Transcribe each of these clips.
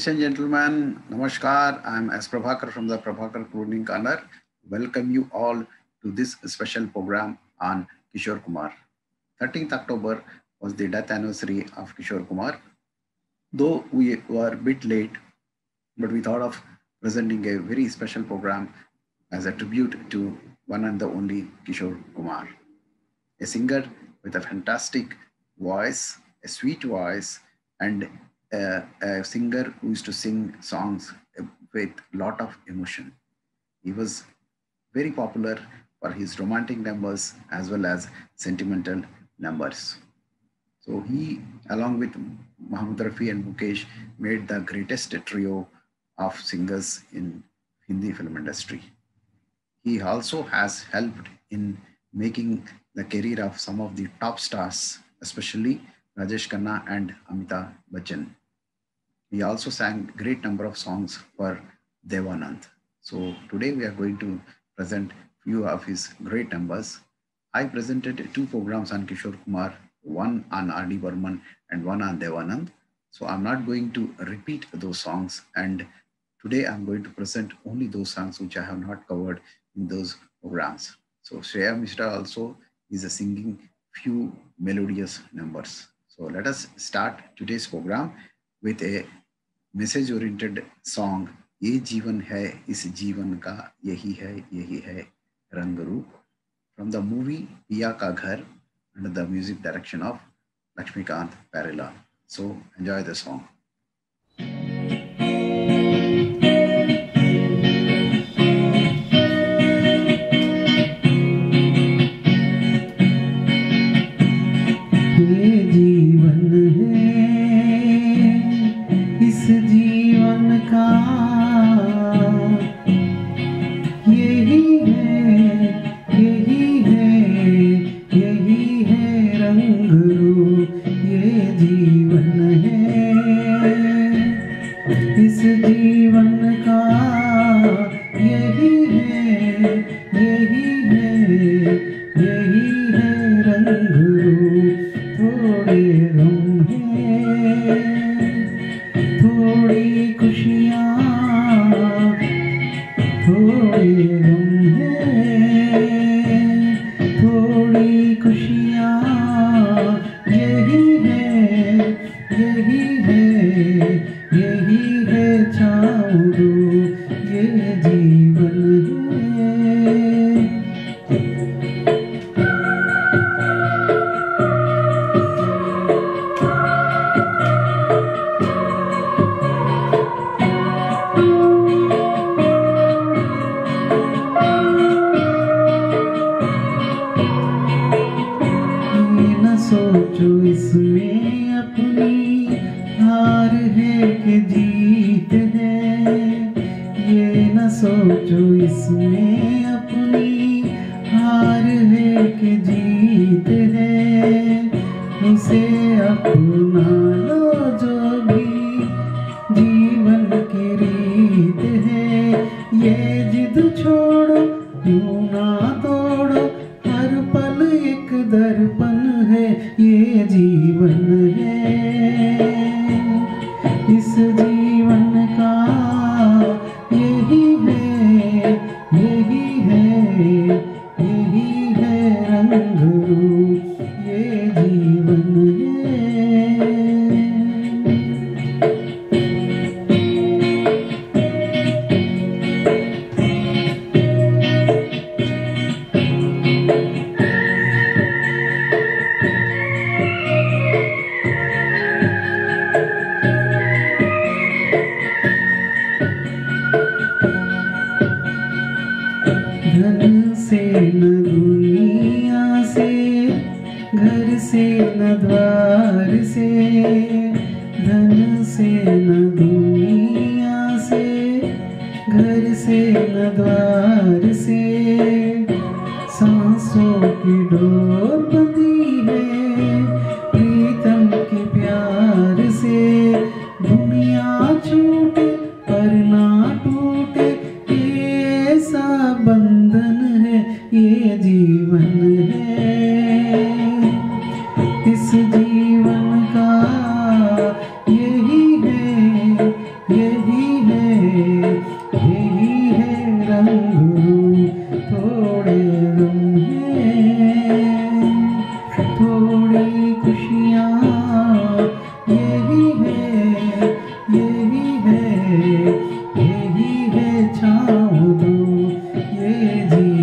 Ladies and gentlemen, Namaskar. I'm S. Prabhakar from the Prabhakar Clothing Corner. Welcome you all to this special program on Kishore Kumar. 13th October was the death anniversary of Kishore Kumar. Though we were a bit late, but we thought of presenting a very special program as a tribute to one and the only Kishore Kumar, a singer with a fantastic voice, a sweet voice, and a singer who used to sing songs with a lot of emotion. He was very popular for his romantic numbers as well as sentimental numbers. So he, along with Mohammed Rafi and Mukesh, made the greatest trio of singers in Hindi film industry. He also has helped in making the career of some of the top stars, especially Rajesh Khanna and Amitabh Bachchan. He also sang great number of songs for Devanand. So today we are going to present few of his great numbers. I presented two programs on Kishore Kumar, one on R.D. Burman and one on Devanand. So I'm not going to repeat those songs, and today I'm going to present only those songs which I have not covered in those programs. So Shreya Mishra also is singing few melodious numbers. So let us start today's program with a message oriented song ये जीवन है इस जीवन का यही है रंग रूप from the movie Piya Ka Ghar under the music direction of Laxmikant Pyarelal. So enjoy the song. इस जीवन का यही है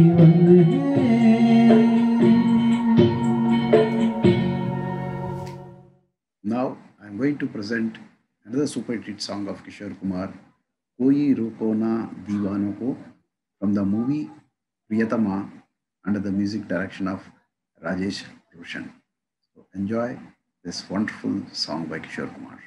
जीवन है। Now I'm going to present another super hit song of Kishore Kumar, Koi Roko Na Deewaano Ko, from the movie Priyatama, under the music direction of Rajesh Roshan. So enjoy this wonderful song by Kishore Kumar.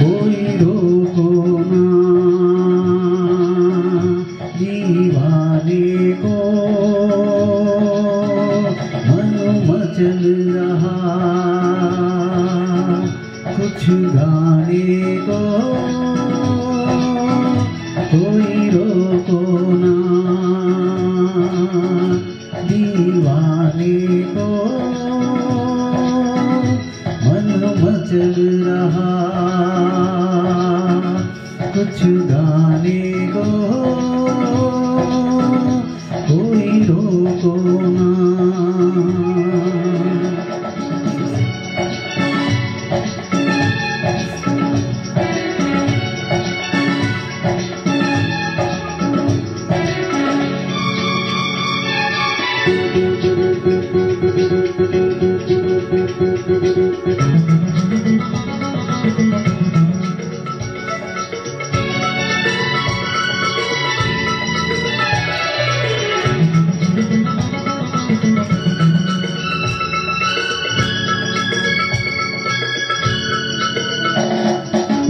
कोई रोको ना दीवाने को, मन मचल रहा कुछ गाने को। कोई रोको ना दीवाने को, मन मचल रहा कुछ गाने को। कोई रोको ना।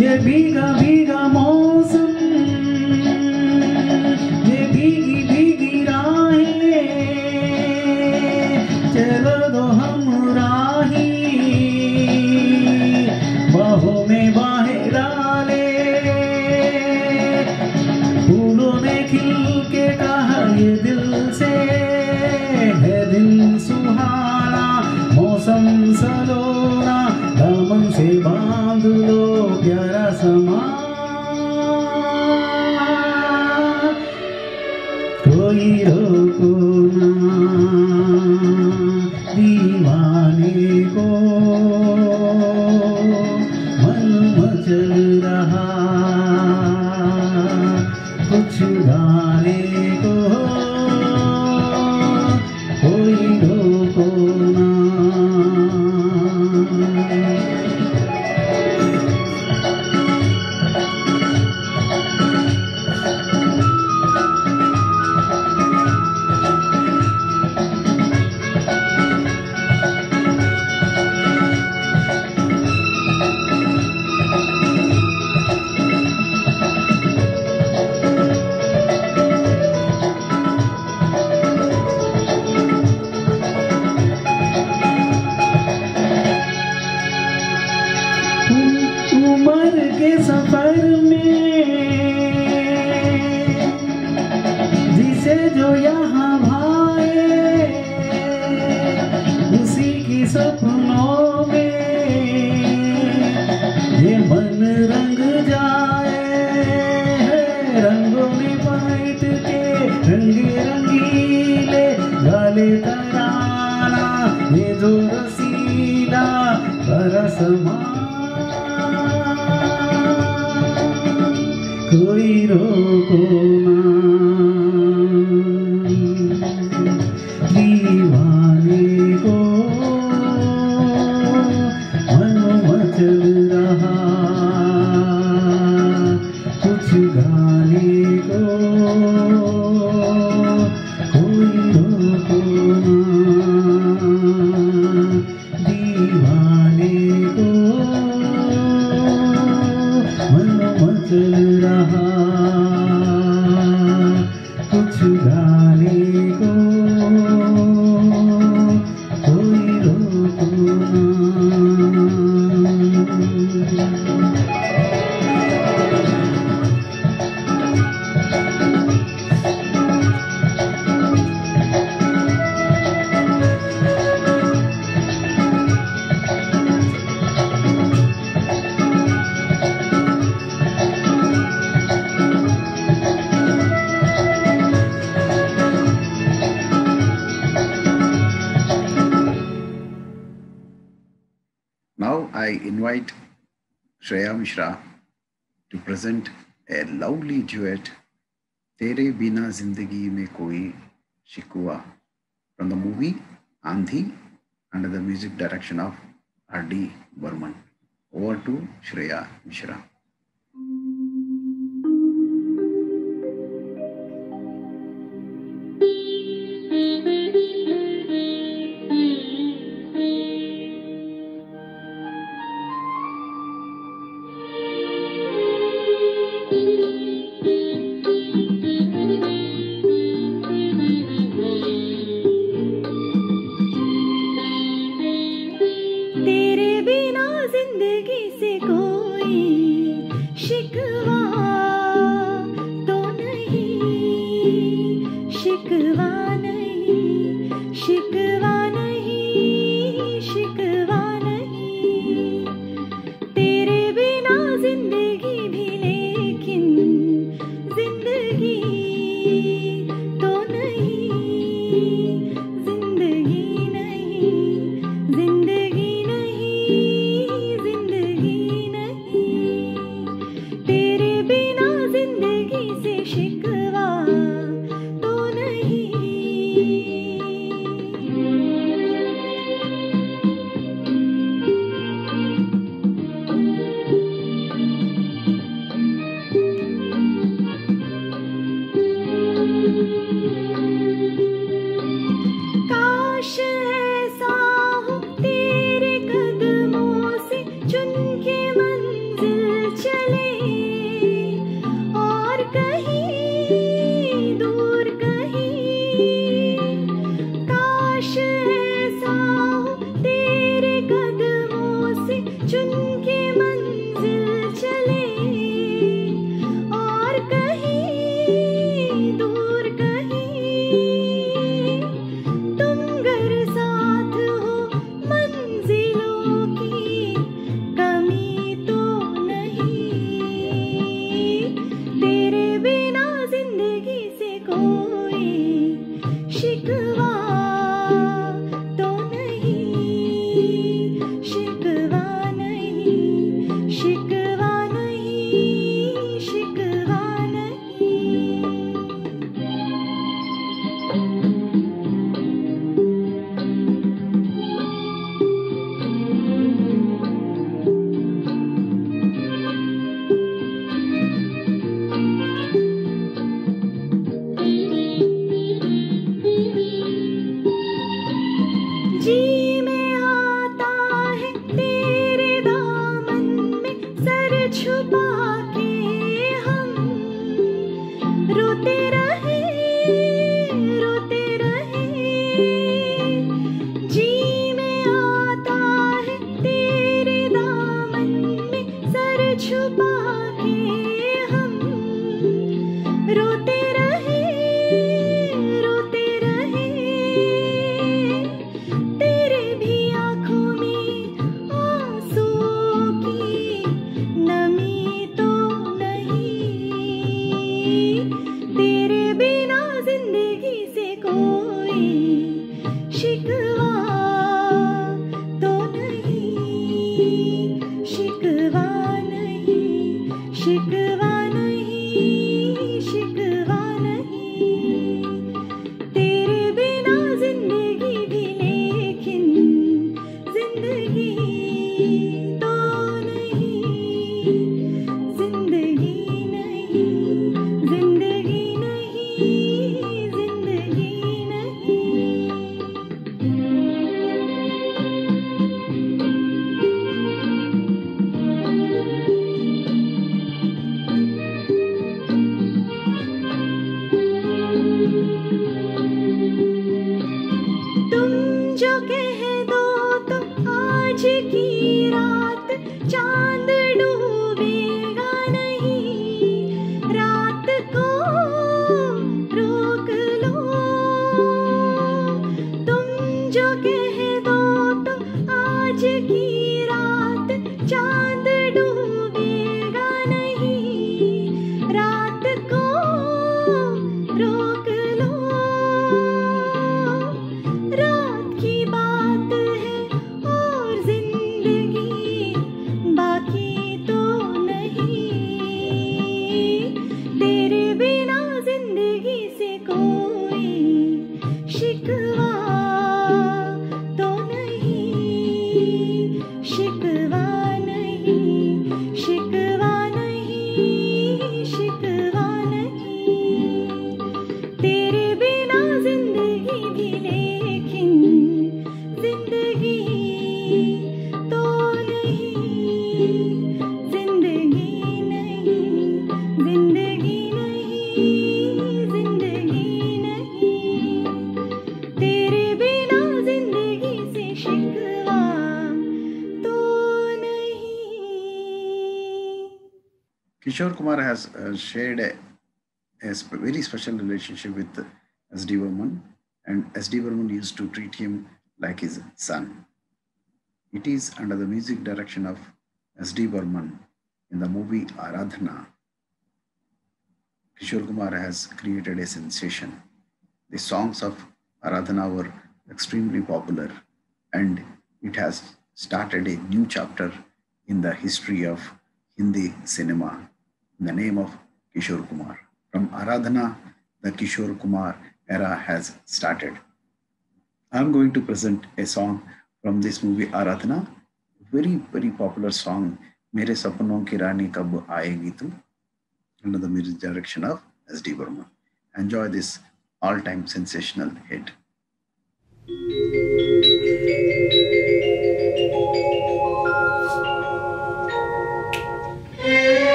ये भीगा भीगा मौसम, ये भीगी भीगी राहें, चलो दो हम राही, बाहों में बाहें डाले। फूलों ने खिल के कहा ये दिल से है दिल सुहाना, मौसम सलोना, दामन से बांध लो प्यारा समा। कोई रोको ना दीवाने को, मन मचल रहा कुछ गाने को। कोई रोको ना। उम्र के सफर में जिसे जो यहाँ भाए, उसी की सपनों में ये मन रंग जाए। रंगों में बांट के रंगे रंगीले गाले तराना, ये जो रसीला बरसमा। कोई रोको ना दीवाने को, मन मचल रहा कुछ गाने को। कोई रोको ना दीवाने को, मन मचल रहा कुछ गाने को। कोई रोको ना। invite Shreya Mishra to present a lovely duet, Tere Bina Zindagi Mein Koi Shikwa, from the movie Andhi, under the music direction of R.D. Burman. Over to Shreya Mishra. शिकवा नहीं शिकवा Kishore Kumar has shared a very special relationship with S.D. Burman, and S.D. Burman used to treat him like his son. It is under the music direction of S.D. Burman in the movie Aradhana. Kishore Kumar has created a sensation. The songs of Aradhana were extremely popular, and it has started a new chapter in the history of Hindi cinema in the name of Kishore Kumar. From Aradhana, the Kishore Kumar era has started. I'm going to present a song from this movie Aradhana, very, very popular song, Mere Sapnon Ki Rani Kab Aayegi Tu, under the music direction of S.D. Burman. Enjoy this all-time sensational hit.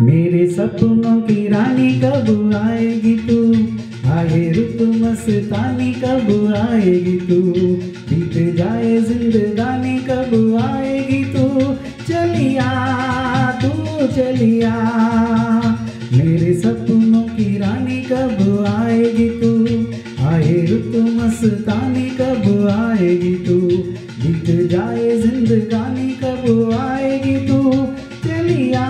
मेरे सपनों की रानी कब आएगी तू, आए रुत मस्तानी कब आएगी तू, बीत जाए जिंदगानी कब आएगी तू, चलिया तू चलिया। मेरे सपनों की रानी कब आएगी तू, आए रुत मस्तानी कब आएगी तू, बीत जाए जिंदगानी कब आएगी तू, चलिया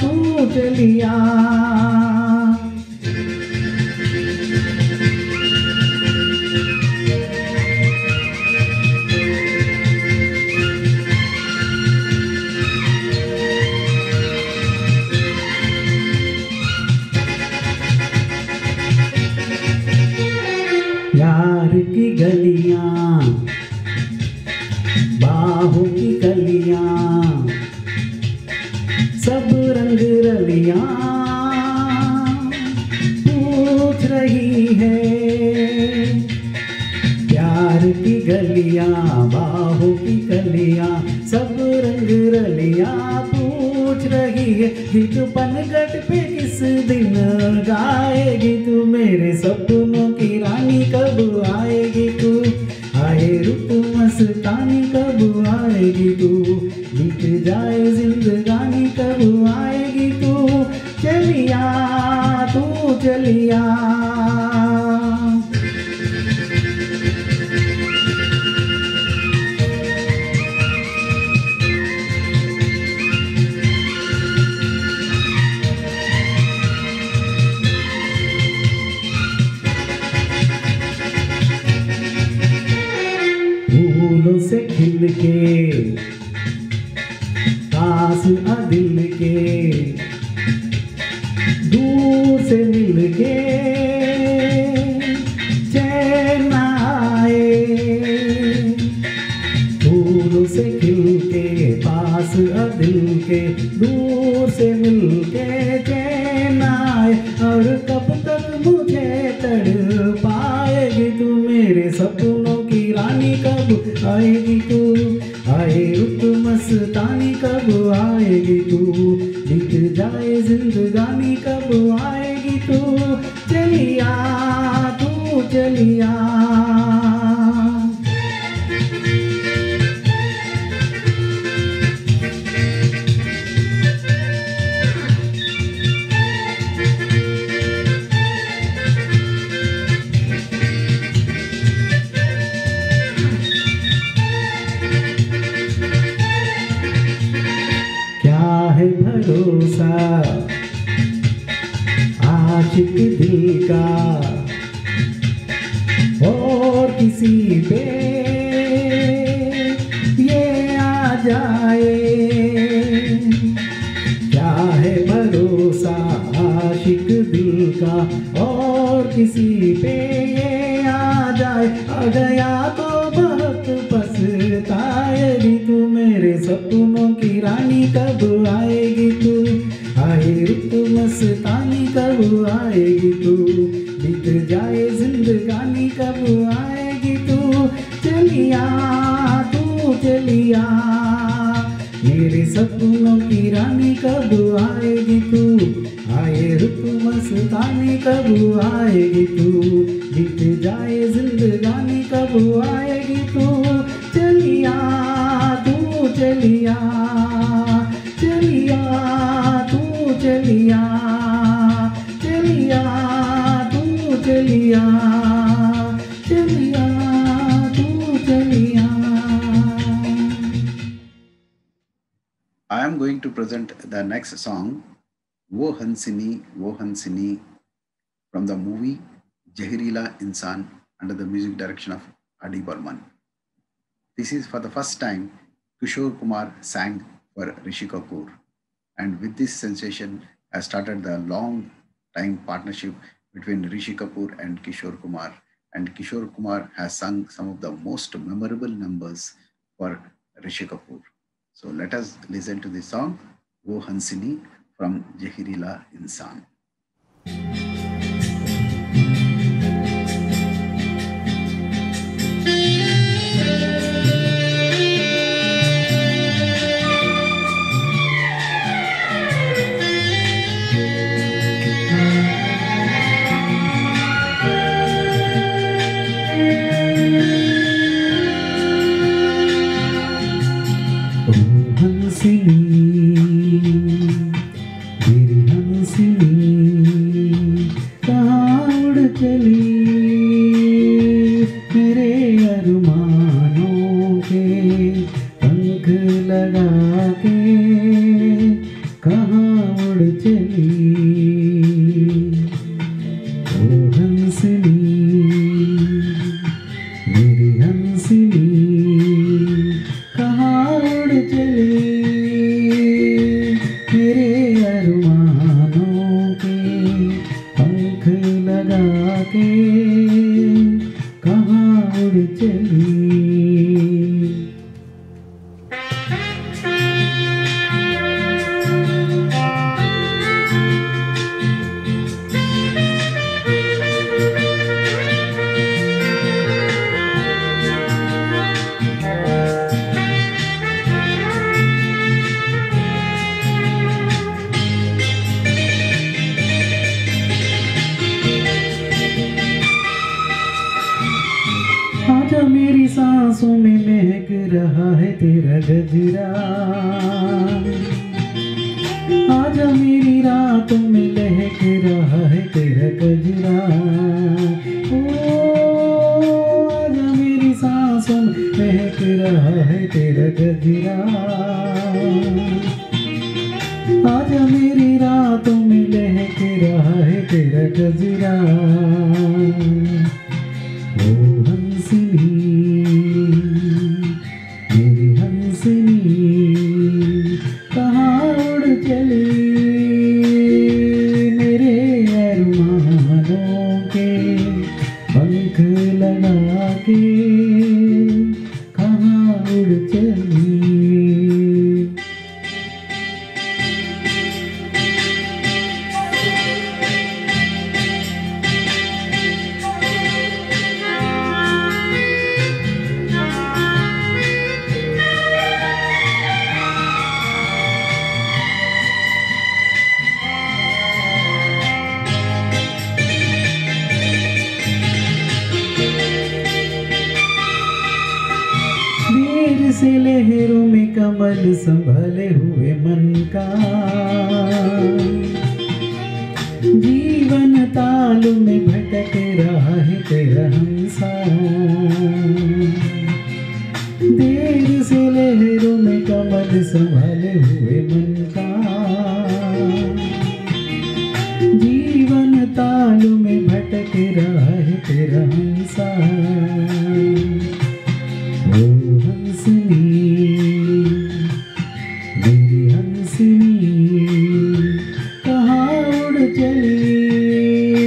तू चलिया। यार की गलियां, बाहों की कलियां, सब रंग रलियां पूछ रही है। प्यार की गलियां, बाहों की कलियां, सब रंग रलियां पूछ रही है। गीत पनघट पे किस दिन गाएगी तू, मेरे सपनों की रानी कब आएगी तू, आए रुत मस्तानी कब आएगी तू, बीत जाए जिंदगानी कब आएगी तू, चलिया तू चलिया। फूलों से खिल के पास आ दिल के, दूर से मिल के चैन आए। फूलों से खिल के पास आ दिल के, दूर से मिल के चैन आए। और कब तक मुझे तड़ पाएगी तू, मेरे सपनों की रानी कब आएगी तू, आए रुत मस्तानी कब आएगी तू, बीत जाए जिंदगानी कब आएगी तू, चलिया तू चलिया। है भरोसा आशिक दिल का और किसी पे ये आ जाए। क्या है भरोसा आशिक दिल का और किसी पे ये आ जाए, आ गया तो बहुत पछताएगी तू। मेरे सपनों की रानी कब आएगी तू, आए रुत मस्तानी कब आएगी तू, बीत जाए जिंदगानी कब आएगी तू। चलिया तू चलिया, मेरे सपनों की रानी कब आएगी तू, आए रुत मस्तानी कब आएगी तू, बीत जाए जिंदगानी कब आएगी तू। चलिया तू चलिया, चलिया तू चलिया, चलिया तू चलिया, चलिया तू चलिया। I am going to present the next song, Wo Hansini, from the movie Jahrila Insan under the music direction of Adi Burman. This is for the first time Kishore Kumar sang for Rishi Kapoor, and with this sensation has started the long time partnership between Rishi Kapoor and Kishore Kumar, and Kishore Kumar has sung some of the most memorable numbers for Rishi Kapoor. So let us listen to the song Wo Hansini from Jahrila Insan. मेरी सांसों में महक रहा है तेरा गजरा, आजा मेरी रातों में लहक रहा है तेरा गजरा। ओ आजा मेरी सांसों में महक रहा है तेरा गजरा, आजा मेरी रातों में लहक रहा है तेरा गजरा। ओ हंसनी मेरी हंसनी कहाँ उड़ चली, मेरे अरमानों के पंख लगा के कहाँ उड़ चली। देर से लहरों में कमल संभले हुए मन का, जीवन ताल में भटक रहा है तेरा हंसा। देर से लहरों में कमल संभले हुए मन का, जीवन ताल में भटक रहा है तेरा हंसा। ओ हंसनी मेरी हंसनी कहाँ उड़ चली,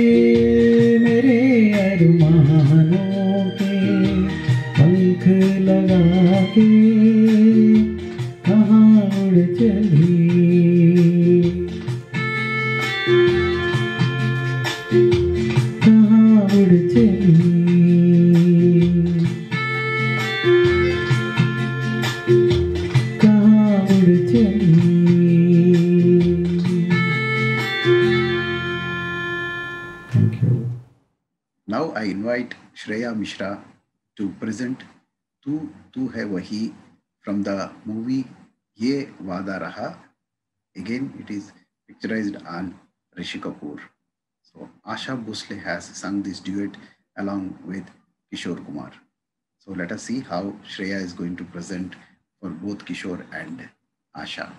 Thank you. Now I invite Shreya Mishra to present Tu Tu Hai Wahi from the movie Ye Wada Raha. Again, it is picturized on Rishi Kapoor. So Asha Bhosle has sung this duet along with Kishore Kumar. So let us see how Shreya is going to present for both Kishore and Asha.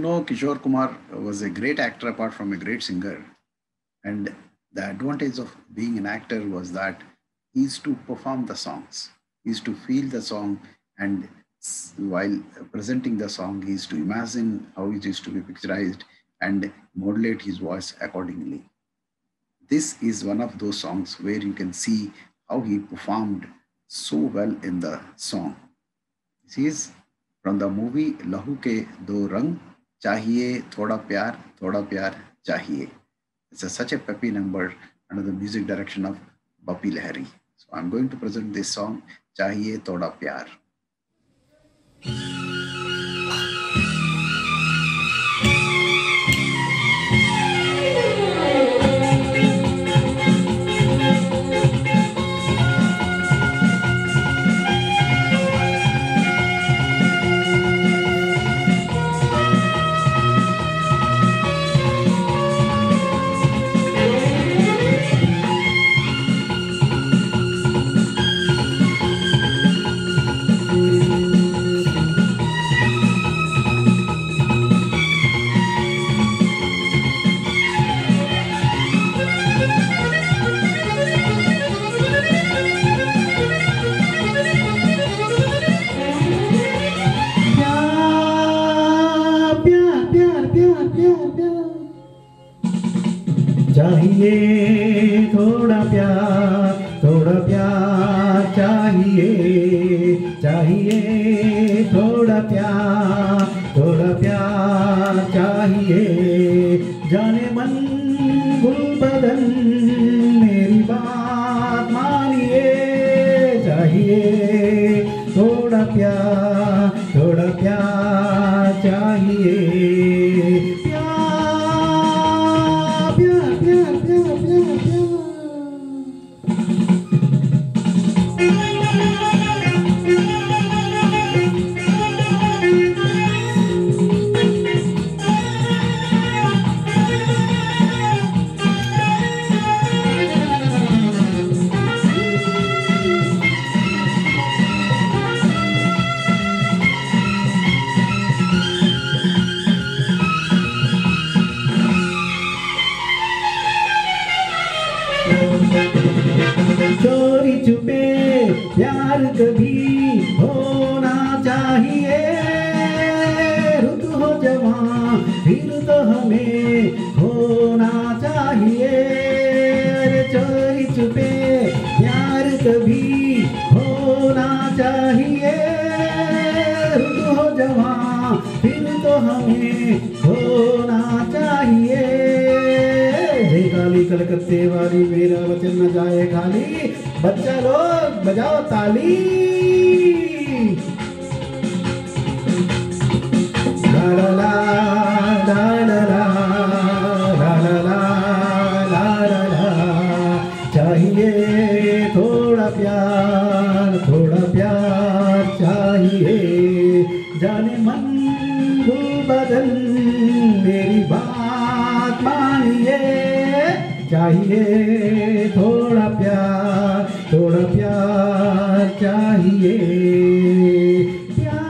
know, Kishore Kumar was a great actor apart from a great singer. And the advantage of being an actor was that he used to perform the songs. He used to feel the song, and while presenting the song, he used to imagine how it used to be picturized and modulate his voice accordingly. This is one of those songs where you can see how he performed so well in the song. This is from the movie Lahu Ke Do Rang, Chahiye Thoda Pyar Chahiye. It's such a peppy number under the music direction of Bappi Lahiri. So I'm going to present this song, Chahiye Thoda Pyar. चाहिए थोड़ा प्यार चाहिए थोड़ा प्यार चाहिए जाने मन गुल बदन मेरी बात मानिए चाहिए थोड़ा प्यार चाहिए चोरी छुपे प्यार कभी होना चाहिए रुत हो जवां फिर तो हमें होना चाहिए चोरी छुपे प्यार कभी होना चाहिए रुत हो जवां फिर तो हमें होना चाहिए काली कलकत्ते वाली मेरा वचन न जाए खाली बच्चा लोग बजाओ ताली ला ला ला ला ला ला ला ला ला ला चाहिए थोड़ा प्यार चाहिए जाने मन गुल बदन मेरी बात मानिए चाहिए थोड़ा प्यार चाहिए प्यार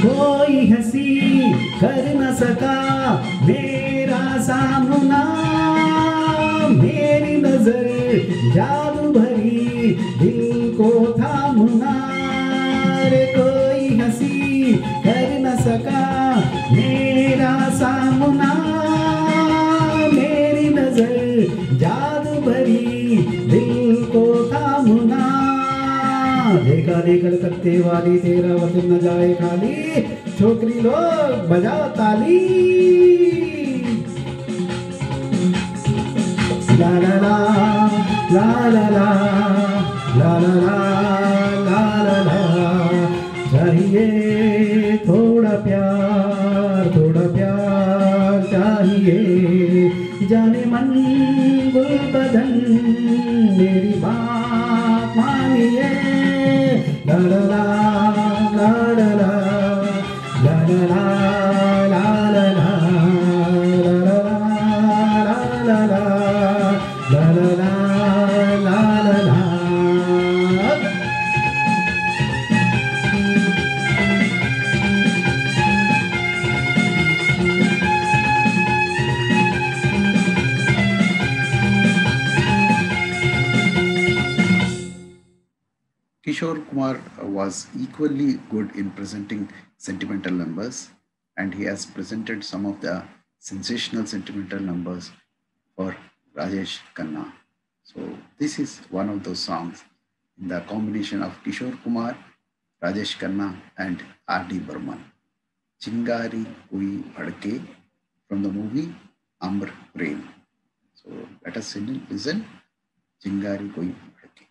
कोई हंसी कर न सका मेरा सामना मेरी नजर जादू भरी दिल को थामना रे कोई हंसी कर न सका मेरा सामना मेरी नजर जादू भरी दिल को थामना देखा कलकत्ते वाली तेरा वचन न जाए खाली छोकरी लोग बजाओ ताली la la la la la la la la la la la चाहिए थोड़ा प्यार चाहिए जाने मन गुल बदन मेरी बात मानिए ला ला ला ला ला ला ला ला ला ला ला ला ला Kishore Kumar was equally good in presenting sentimental numbers, and he has presented some of the sensational sentimental numbers for Rajesh Khanna. So this is one of those songs in the combination of Kishore Kumar, Rajesh Khanna and R.D. Burman. Chingari Koi Bhadke from the movie Amr Prem. So let us listen Chingari Koi Bhadke.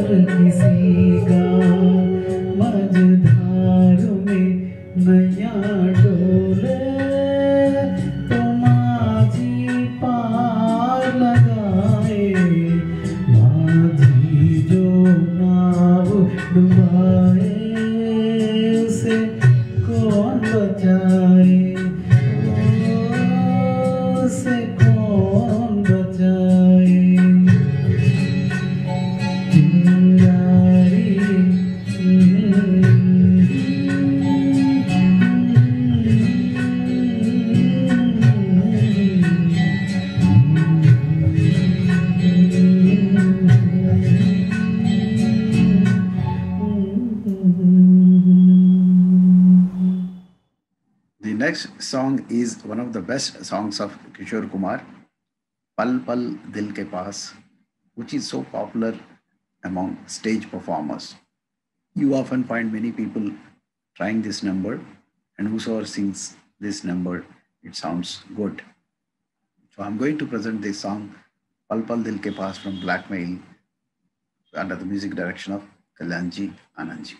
और किसी का मझधार में नया डोले तो माझी पार लगाए माझी जो नाव डुबाए उसे कौन बचाए उसे कौन बचाए चिंगारी The next song is one of the best songs of Kishore Kumar, Pal Pal Dil Ke Paas, which is so popular among stage performers. You often find many people trying this number, and whosoever sings this number, it sounds good. So I'm going to present this song, Pal Pal Dil Ke Paas from Blackmail, under the music direction of Kalyanji Anandji.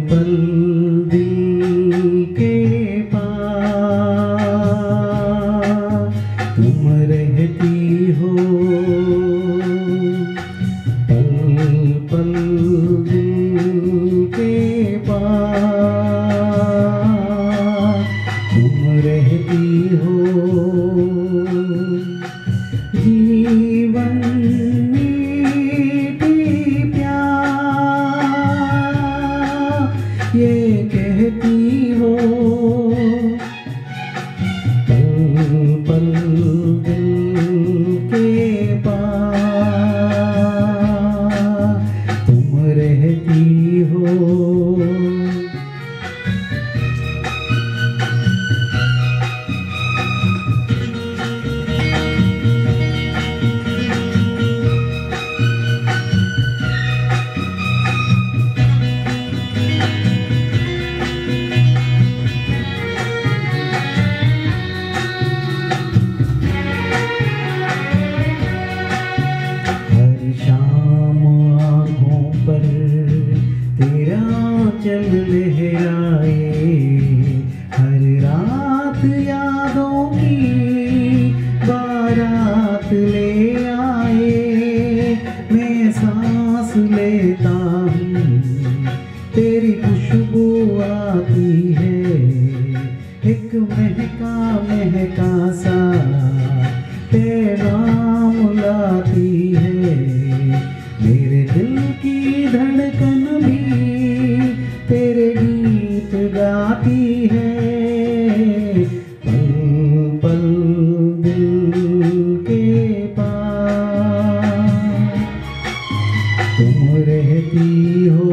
पल दिल के पास तुम रहती हो पल पल दिल के पास तुम रहती हो जीवन ये कहती हो पल पल दिल के पास तुम रहती हो चल लहराए हर रात यादों की बारात ले आए मैं सांस लेता हूँ तेरी खुशबू आती है एक महका महका सा पैगाम लाती है मेरे दिल की धड़कन भी तेरे गीत गाती है पल पल दिल के पास तुम रहती हो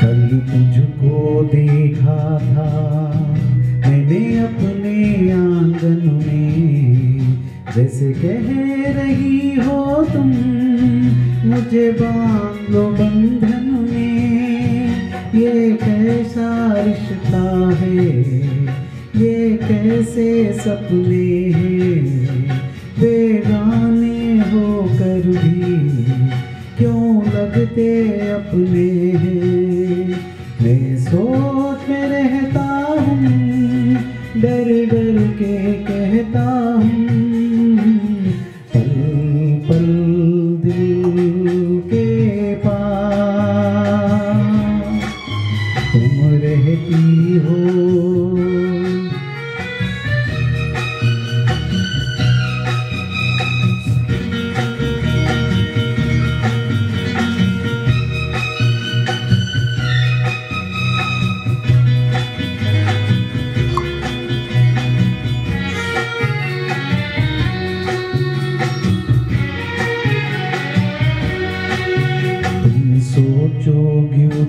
कल तुझको देखा था मैंने अपने आंगन में जैसे कह रही हो तुम मुझे बांध लो बंधन में ये कैसा रिश्ता है ये कैसे सपने हैं बेगाने होकर भी क्यों लगते अपने हैं मैं सोच में रहता हूँ डर डर के कहता हूँ पल पल दिल के पास तुम रहती हो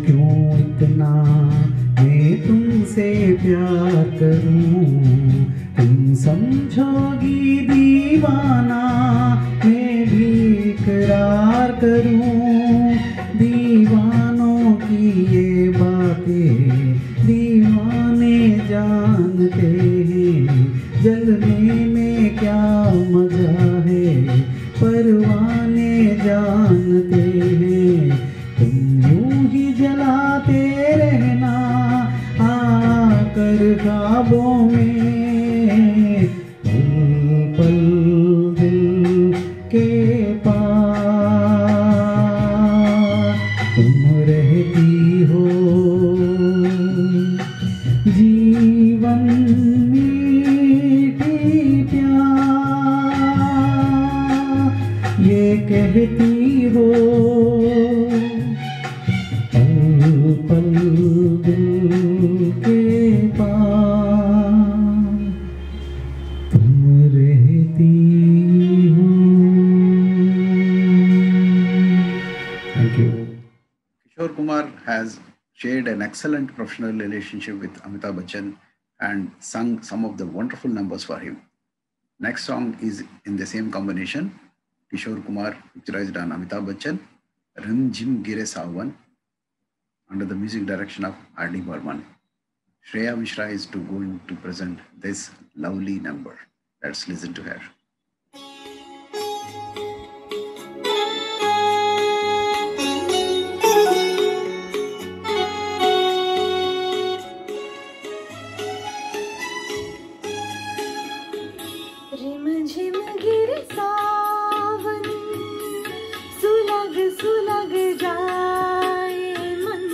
क्यों इतना मैं तुमसे प्यार करूं, तुम समझोगी दीवाना मैं भी इकरार करूं। दीवानों की ये बातें दीवाने जानते हैं, जलने में क्या मजा है परवाने जानते हैं। तुम यूं ही जलाते रहना आकर ख्वाबों में, पल पल दिल के पार तुम रहती हो। जीवन मीठी प्यार ये कहती हो, पल पल दिल के पार तुम रहती हो। Thank you. Kishore Kumar has shared an excellent professional relationship with Amitabh Bachchan and sung some of the wonderful numbers for him. Next song is in the same combination. Kishore Kumar picturized on Amitabh Bachchan, Rim Jim Gire Sawan, under the music direction of R.D. Burman. Shreya Mishra is going to present this lovely number. Let's listen to her. रिम झिम गिरे सावन, सुलग सुलग जाए मन,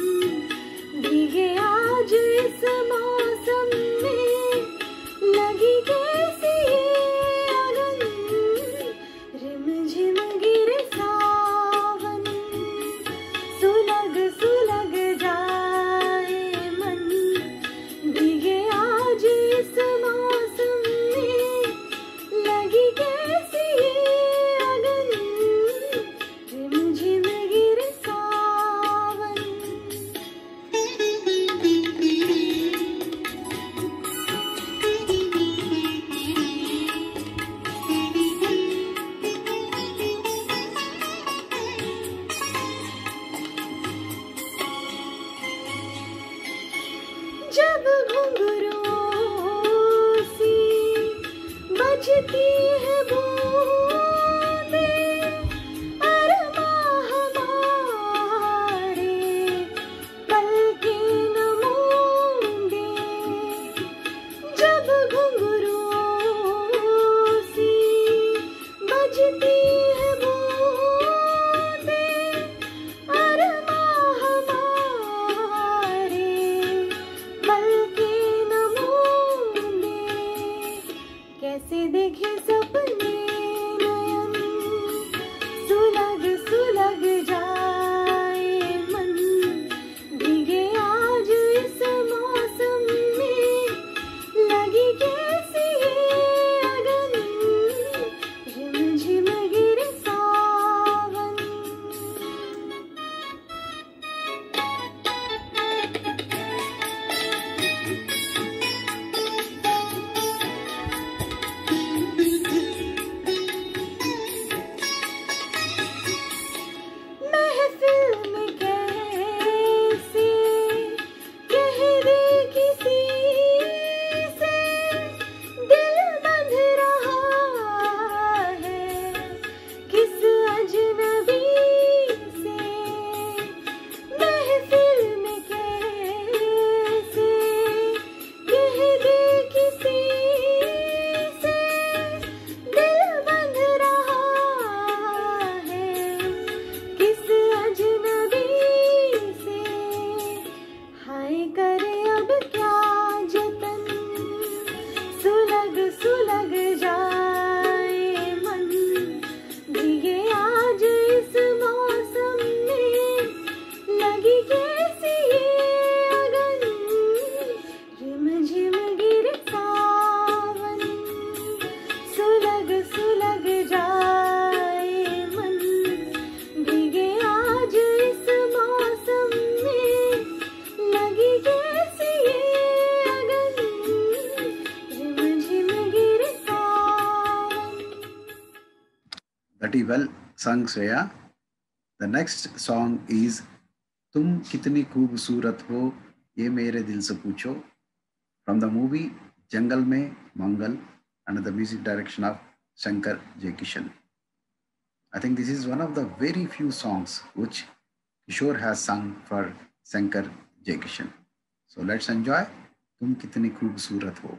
भीगे आज इस मौसम में, लगी कैसी ये अगन। रिम झिम गिरे सावन, सुलग सुलग जाए मन, भीगे आज इस मौसम में, लगी कैसी ये अगन। रिम झिम गिरे सावन। जब घुंघरूं सी बजती है बूंदें, अरमां हमारे पलकें न मूंदे। जब घुंघरूं सी बजती है बूंदें, अरमां हमारे पलकें न well sung, Shreya. The next song is तुम कितनी खूबसूरत हो ये मेरे दिल से पूछो, from the movie Jungle में Mangal, under the music direction of Shankar Jaikishan. I think this is one of the very few songs which Kishore has sung for Shankar Jaikishan. So let's enjoy तुम कितनी खूबसूरत हो.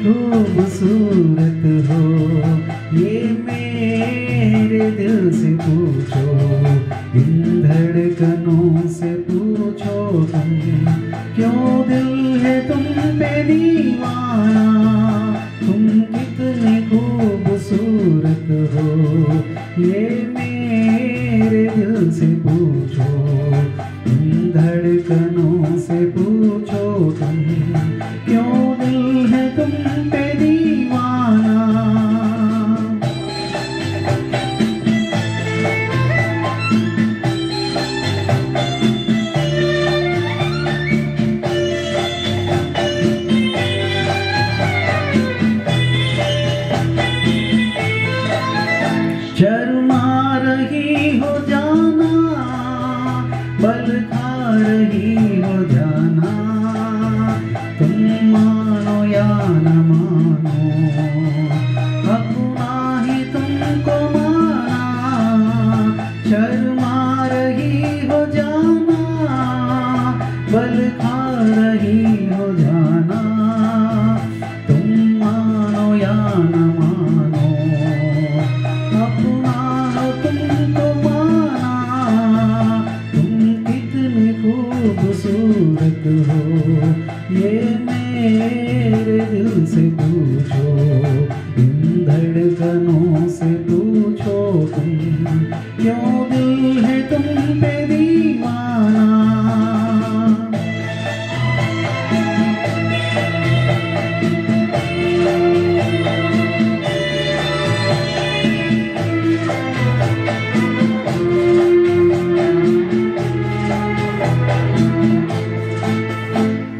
खूबसूरत हो ये मेरे दिल से पूछो, इन धड़कनों से पूछो तुम, क्यों दिल है तुम पे दीवाना, तुम कितने खूबसूरत हो ये मेरे दिल से पूछो, इन धड़कनों से पूछो तुम, क्यों दिल है तुम पे दीवाना. शर्मा रही हो जाना, बल खा रही हो जाना, तुम मानो या न मानो, अपना ही तुमको माना. शर्मा रही हो जाना, बल खा रही हो जाना, तुम मानो या न मानो, अपना तुमको माना. तुम कितने खूबसूरत हो ये मेरे दिल से पूछो, इन धड़कनों से पूछो तुम, क्यों दिल है तुम पे दीवाना.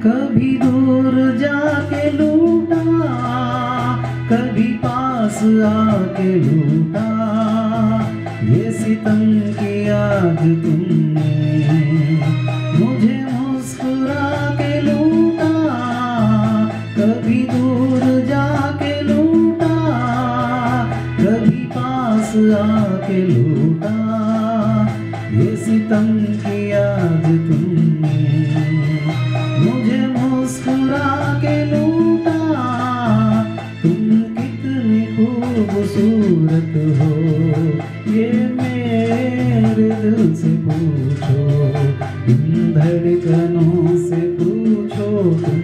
कभी दूर जाके लूटा, कभी पास आके लूटा, ये सितम की याद तुमने मुझे मुस्कुरा के लूटा. कभी दूर जाके लूटा, कभी पास आके लूटा, ये सितम की याद तुमने मुझे मुस्कुरा के लूटा. तुम कितनी खूबसूरत हो ये मेरे दिल से पूछो, इन धड़कनों से पूछो तुम,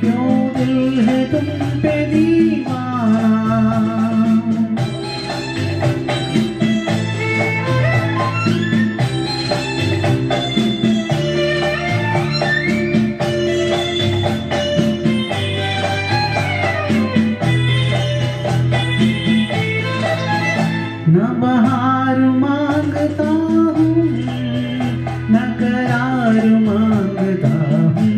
क्यों दिल है तुम पे दीवाना. न बहार मांगता हूँ, न करार मांगता हूँ,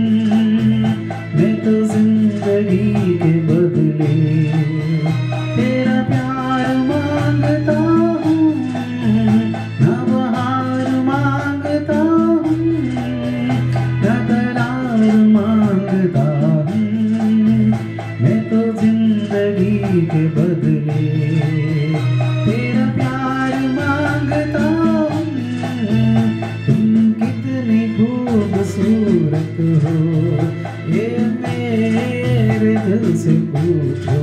मैं तो जिंदगी के बदले तेरा प्यार मांगता हूँ. न बहार मांगता हूँ, न करार मांगता हूँ, मैं तो जिंदगी के बदले तेरा प्यार मांगता हूँ. तुम कितने खूबसूरत खूबसूरत हो, ये मेरे दिल से पूछो,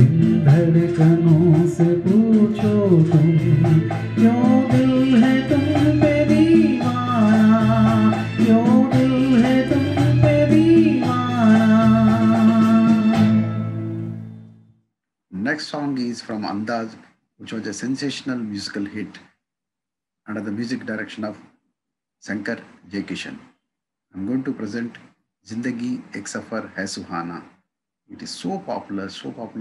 इन धड़कनों से पूछो तुम, क्यों दिल है तुम पे दीवाना, क्यों दिल है तुम पे दीवाना. Next song is from Andaz, which was a sensational musical hit under the music direction of Shankar J. Kishan. I'm going to present Zindagi Ek Safar Hai Suhana. It is so popular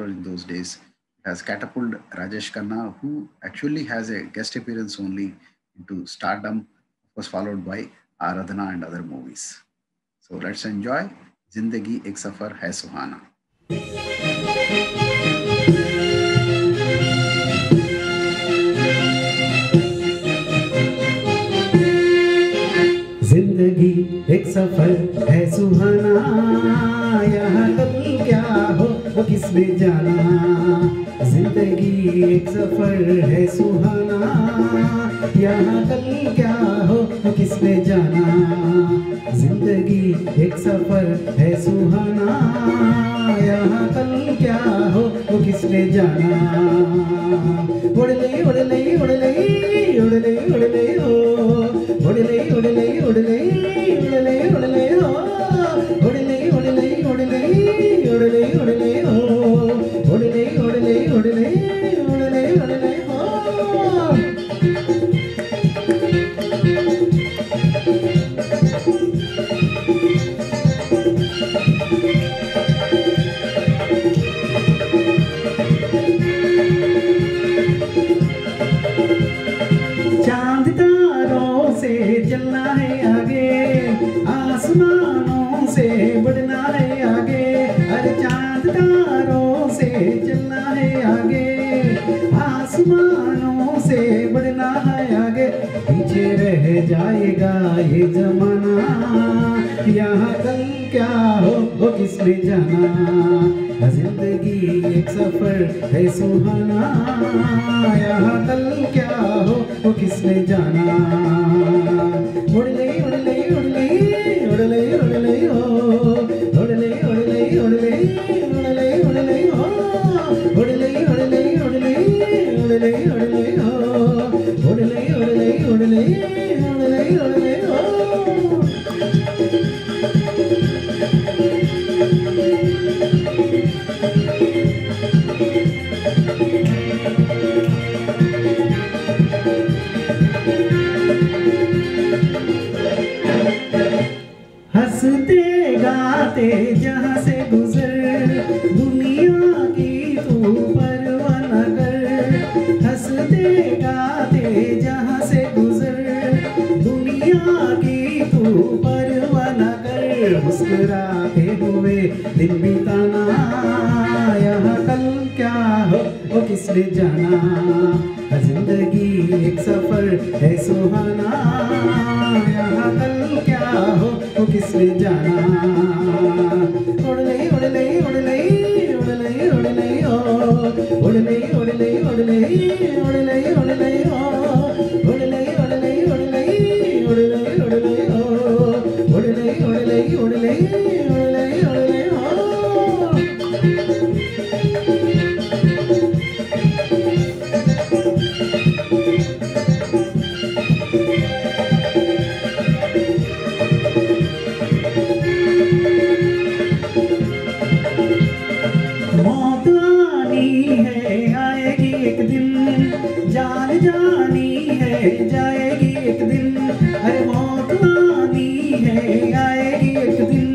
in those days. It has catapulted Rajesh Khanna, who actually has a guest appearance only, into stardom, of course, followed by Aradhana and other movies. So let's enjoy Zindagi Ek Safar Hai Suhana. जिंदगी एक सफर है सुहाना, यहाँ कल क्या हो वो किसने जाना. जिंदगी एक सफर है सुहाना, यहाँ कल क्या हो वो किसने जाना. जिंदगी एक सफर है सुहाना, यहाँ कल क्या हो वो किसने जाना. उड़ले उड़ले उड़ले उड़ले उड़ले हो, उड़ले उड़ले उड़ले उड़ले उड़ले हो, उड़ले उड़ले उड़ले उड़ले उड़ले हो, उड़ले उड़ले उड़ले उड़ले उड़ले हो. चांद तारों से चलना है आगे, आसमानों से बढ़ना है आगे. अरे चांद तारों से चलना है आगे, आसमानों से बढ़ना है आगे. पीछे रह जाएगा ये जमाना, यहाँ कल क्या हो वो किसने जाना. जिंदगी एक सफर है सुहाना, यहाँ कल क्या हो वो किसने जाना. उड़ले उड़ले उड़ले उड़ले उड़ले हो, उड़ले उड़ले उड़ले उड़ले उड़ले हो, उड़ले उड़ले उड़ले उड़ले उड़ले हो, उड़ले उड़ले उड़ले उड़ले उड़ले हो. हंसते गाते जहाँ से गुजर, दुनिया की तू परवाह न कर. हंसते गाते जहाँ से गुजर, दुनिया की तू परवाह न कर. मुस्कुराते हुए दिन बिताना, यहाँ कल क्या हो वो किसने जाना. जिंदगी एक सफर है सुहाना, यहाँ कल क्या हो वो किसने जाना. उड़ले उड़ले उड़ले उड़ले उड़ले हो, उड़ले उड़ले उड़ले उड़ले उड़ले हो, उड़ले उड़ले उड़ले उड़ले उड़ले हो, उड़ले उड़ले उड़ले उड़ले उड़ले हो. मौत आनी है आएगी एक दिन, जान जानी है जाएगी एक दिन. अरे मौत आनी है आएगी एक दिन,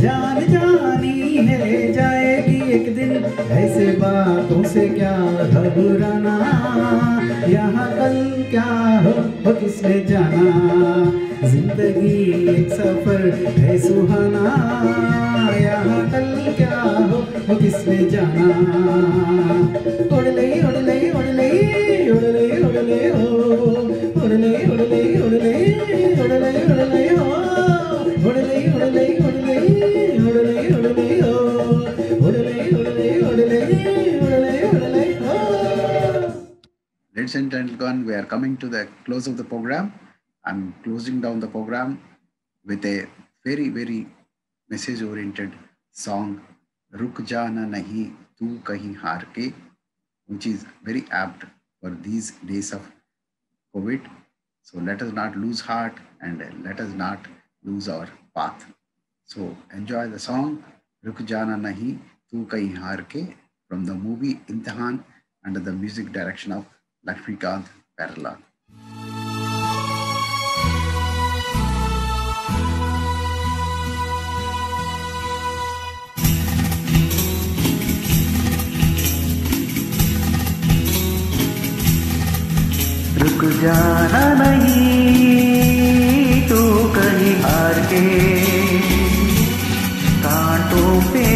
जान जानी है जाएगी एक दिन. ऐसे बातों से क्या घबराना, यहाँ कल क्या हो वो किसने जाना. जिंदगी एक सफर है सुहाना, यहाँ कल क्या हो वो किसने जाना. उड़ले उड़ले उड़ले उड़ले उड़ले हो, उड़ले उड़ले उड़ले उड़ले उड़ले हो, उड़ले उड़ले उड़ले उड़ले उड़ले हो, उड़ले उड़ले उड़ले उड़ले उड़ले हो. Ladies and gentlemen, we are coming to the close of the program. I'm closing down the program with a very message oriented song Ruk Jana Nahi Tu Kahin Haar Ke, which is very apt for these days of COVID. So let us not lose heart and let us not lose our path. So enjoy the song Ruk Jana Nahi Tu Kahin Haar Ke from the movie Imtihan under the music direction of Lakshmikant Perla. रुक जाना नहीं तू कहीं हार के, कांटों पे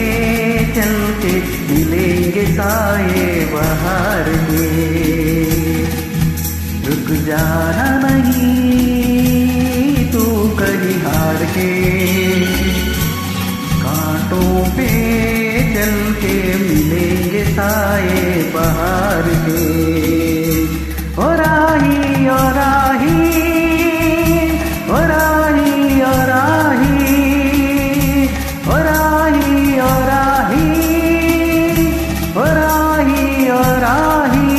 चल के मिलेंगे साए बहार के। रुक जाना नहीं तू कहीं हार के, कांटों पे चल के मिलेंगे साए बहार के। ओ राही ओ राही ओ राही ओ राही ओ राही ओ राही ओ राही ओ राही।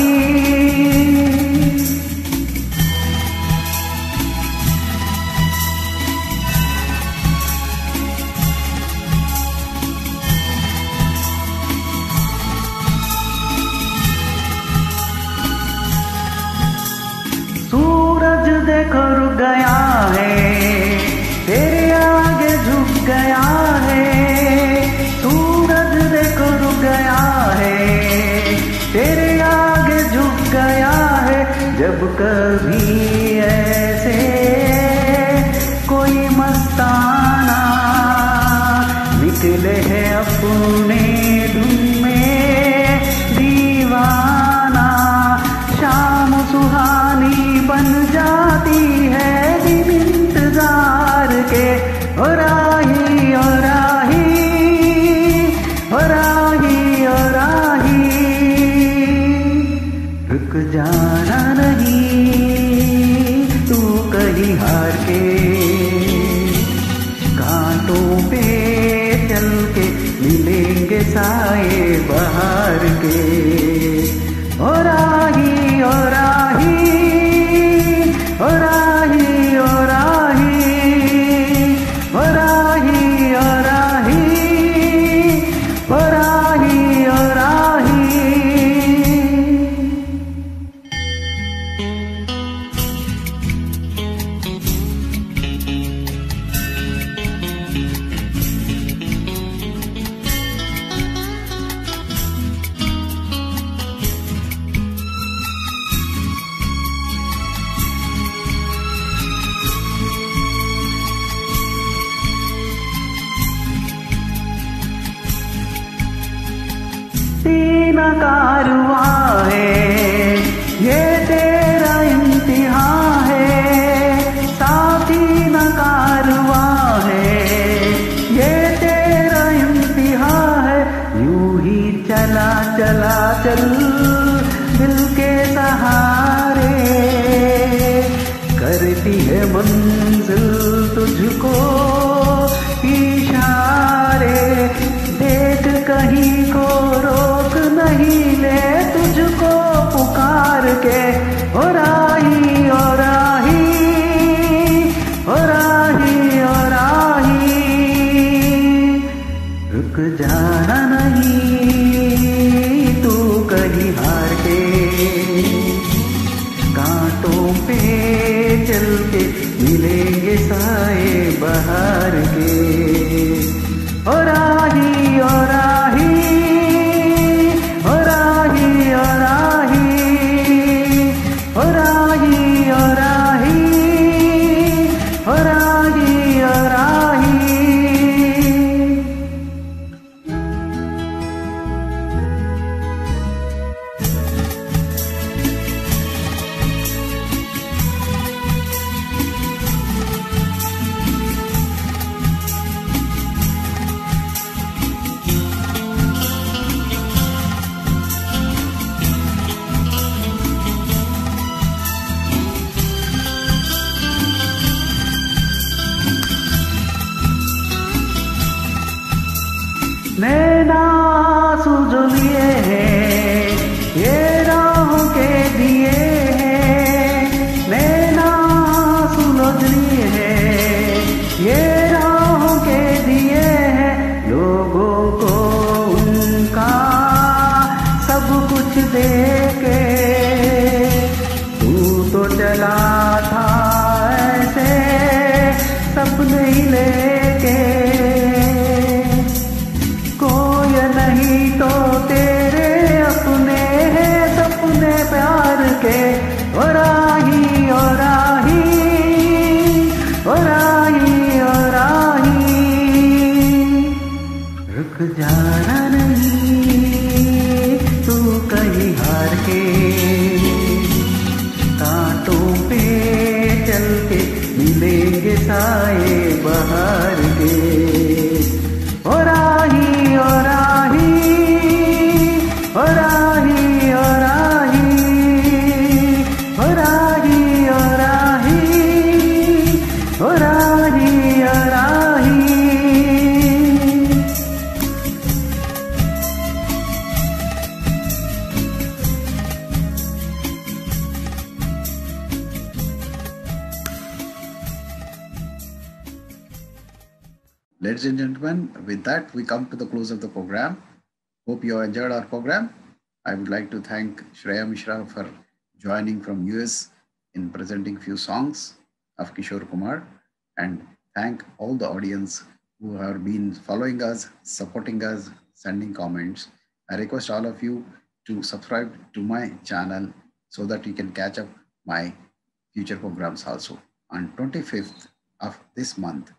सूरज देखो रुक गया है, तेरे आगे झुक गया है। सूरज देखो रुक गया है, तेरे आगे झुक गया है। जब कभी ऐसे कोई मस्ताना निकले है अपने धुन में दीवाना, शाम सुहानी बन जाती है दिन इंतजार के। ओ राही ओ राही ओ राही ओ राही। रुक जाना नहीं तू कहीं हार के, कांटों पे चल के मिलेंगे साए बहार के। ओ राही ओ राही ओ राही ओ राही ओ राही ओ राही ओ राही ओ राही। तीना कारवां है ये तेरा इम्तिहान है, साथी न कारवां है ये तेरा इम्तिहान है। यूं ही चला चला चल दिल के सहारे, करती है मंजिल तुझको इशारे। देख कहीं को रोक नहीं ले तुझको पुकार के। ओ राही ओ राही ओ राही ओ राही। रुक जाना नहीं तू कहीं हार के, कांटों पे चल के मिलेंगे साए बहार के। ओ राही ओ राही लिए हैं, ये राहों के दिए हैं, नैना सुलोचनी है, ये राहों के दिए हैं, लोगों को उनका सब कुछ दे के तू तो चला था ऐसे सपने ही लेके, कोई नहीं तो तेरे अपने सपने प्यार के, ओ राही ओ राही ओ राही ओ राही, रुक जाना नहीं तू कहीं हार के, कांटों पे चल के मिलेंगे साए बाहर के, ओ राही ओ राही ओ राही ओ राही ओ राही ओ राही ओ राही ओ राही। Ladies and gentlemen, with that, we come to the close of the program. Hope you enjoyed our program. I would like to thank Shreya Mishra for joining from US in presenting few songs of Kishore Kumar, and thank all the audience who have been following us, supporting us, sending comments. I request all of you to subscribe to my channel so that you can catch up my future programs also. On 25th of this month,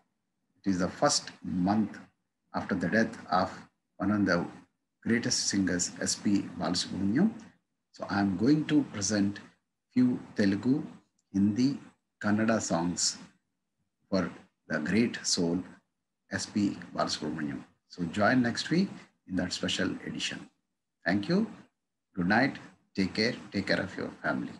it is the first month after the death of one of the greatest singers, S.P. Balasubramaniam. So I am going to present few Telugu, Hindi, Kannada songs for the great soul, S.P. Balasubramaniam. So join next week in that special edition. Thank you. Good night. Take care. Take care of your family.